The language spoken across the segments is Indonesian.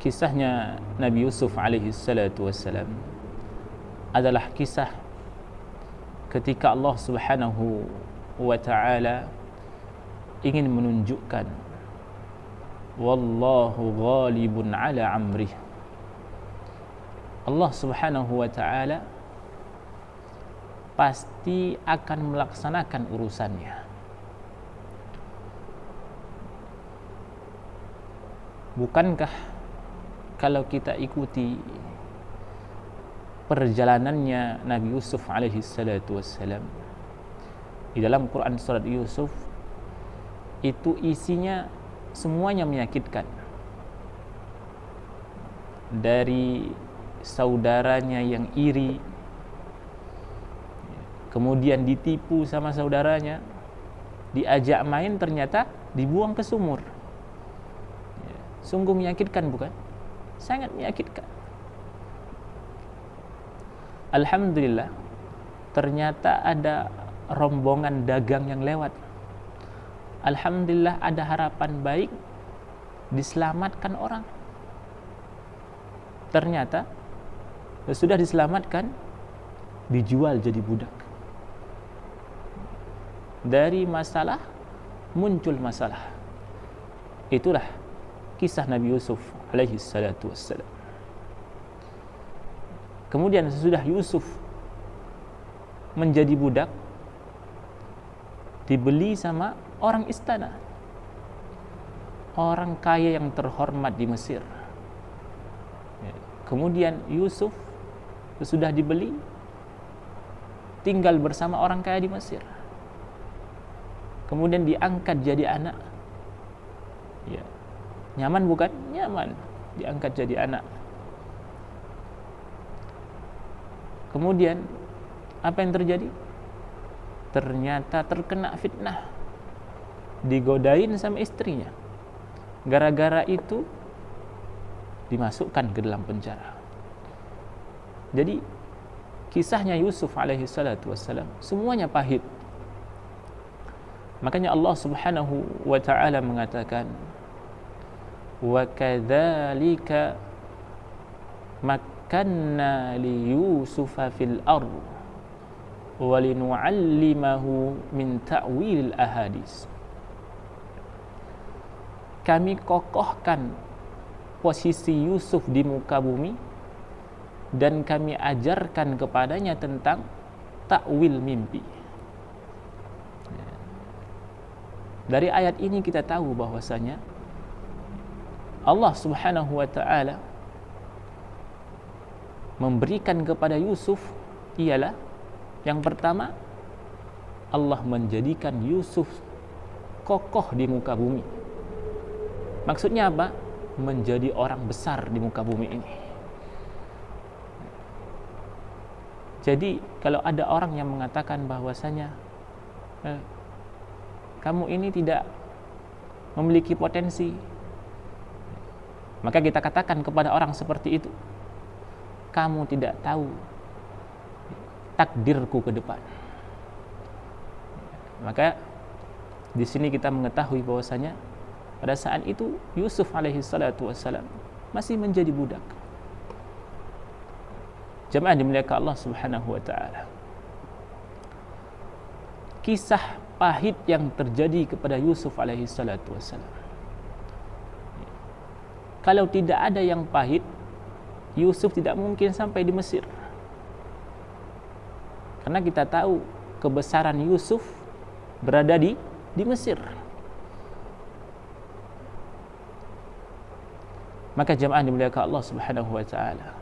Kisahnya Nabi Yusuf alaihi salatu wassalam adalah kisah ketika Allah Subhanahu wa ta'ala ingin menunjukkan wallahu ghalibun ala amrih. Allah Subhanahu wa ta'ala pasti akan melaksanakan urusannya. Bukankah kalau kita ikuti perjalanannya Nabi Yusuf alaihi salatu wassalam di dalam Quran surat Yusuf, itu isinya semuanya menyakitkan. Dari saudaranya yang iri, kemudian ditipu sama saudaranya, diajak main ternyata dibuang ke sumur. Sungguh menyakitkan, bukan? Sangat menyakitkan. Alhamdulillah, ternyata ada rombongan dagang yang lewat. Alhamdulillah, ada harapan baik, diselamatkan orang. Ternyata sudah diselamatkan, dijual jadi budak. Dari masalah muncul masalah. Itulah kisah Nabi Yusuf alaihi salatu wassalam. Kemudian sesudah Yusuf menjadi budak, dibeli sama orang istana, orang kaya yang terhormat di Mesir. Kemudian Yusuf sesudah dibeli, tinggal bersama orang kaya di Mesir. Kemudian diangkat jadi anak. Ya. Nyaman, bukan? Nyaman, diangkat jadi anak. Kemudian apa yang terjadi? Ternyata terkena fitnah, digodain sama istrinya. Gara-gara itu dimasukkan ke dalam penjara. Jadi kisahnya Yusuf alaihi salatu wassalam semuanya pahit. Makanya Allah Subhanahu wa ta'ala mengatakan, wa kadzalika makkanna li Yusufa fil ardh wa linu'allimahu min ta'wilil ahadits. Kami kokohkan posisi Yusuf di muka bumi dan kami ajarkan kepadanya tentang takwil mimpi. Dari ayat ini kita tahu bahwasanya Allah Subhanahu wa ta'ala memberikan kepada Yusuf ialah, yang pertama, Allah menjadikan Yusuf kokoh di muka bumi. Maksudnya apa? Menjadi orang besar di muka bumi ini. Jadi kalau ada orang yang mengatakan bahwasanya kamu ini tidak memiliki potensi, maka kita katakan kepada orang seperti itu, kamu tidak tahu takdirku ke depan. Maka di sini kita mengetahui bahwasanya pada saat itu Yusuf alaihi salatu wassalam masih menjadi budak. Jemaah dimuliakan Allah Subhanahu wa ta'ala. Kisah pahit yang terjadi kepada Yusuf alaihi salatu wassalam, kalau tidak ada yang pahit, Yusuf tidak mungkin sampai di Mesir. Karena kita tahu kebesaran Yusuf berada di Mesir. Maka jemaah dimuliakan Allah Subhanahu wa ta'ala,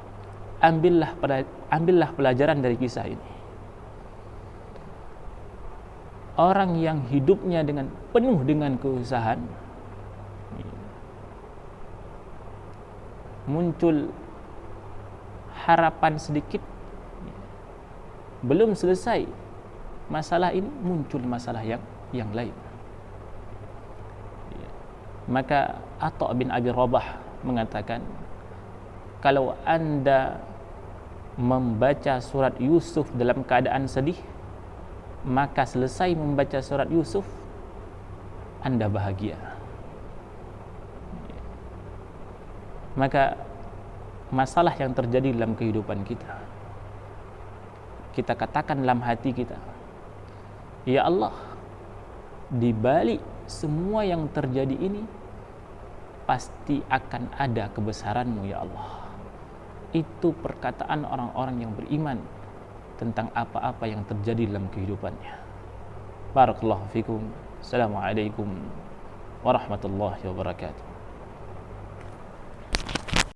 ambillah pelajaran dari kisah ini. Orang yang hidupnya penuh dengan keusahaan, muncul harapan sedikit, belum selesai masalah ini, muncul masalah yang lain. Maka Atha bin Abi Rabah mengatakan, kalau Anda membaca surat Yusuf dalam keadaan sedih, maka selesai membaca surat Yusuf Anda bahagia. Maka masalah yang terjadi dalam kehidupan kita, kita katakan dalam hati kita, ya Allah, di balik semua yang terjadi ini pasti akan ada kebesaran-Mu ya Allah. Itu perkataan orang-orang yang beriman tentang apa-apa yang terjadi dalam kehidupannya. Barakallahu fikum. Assalamualaikum warahmatullahi wabarakatuh.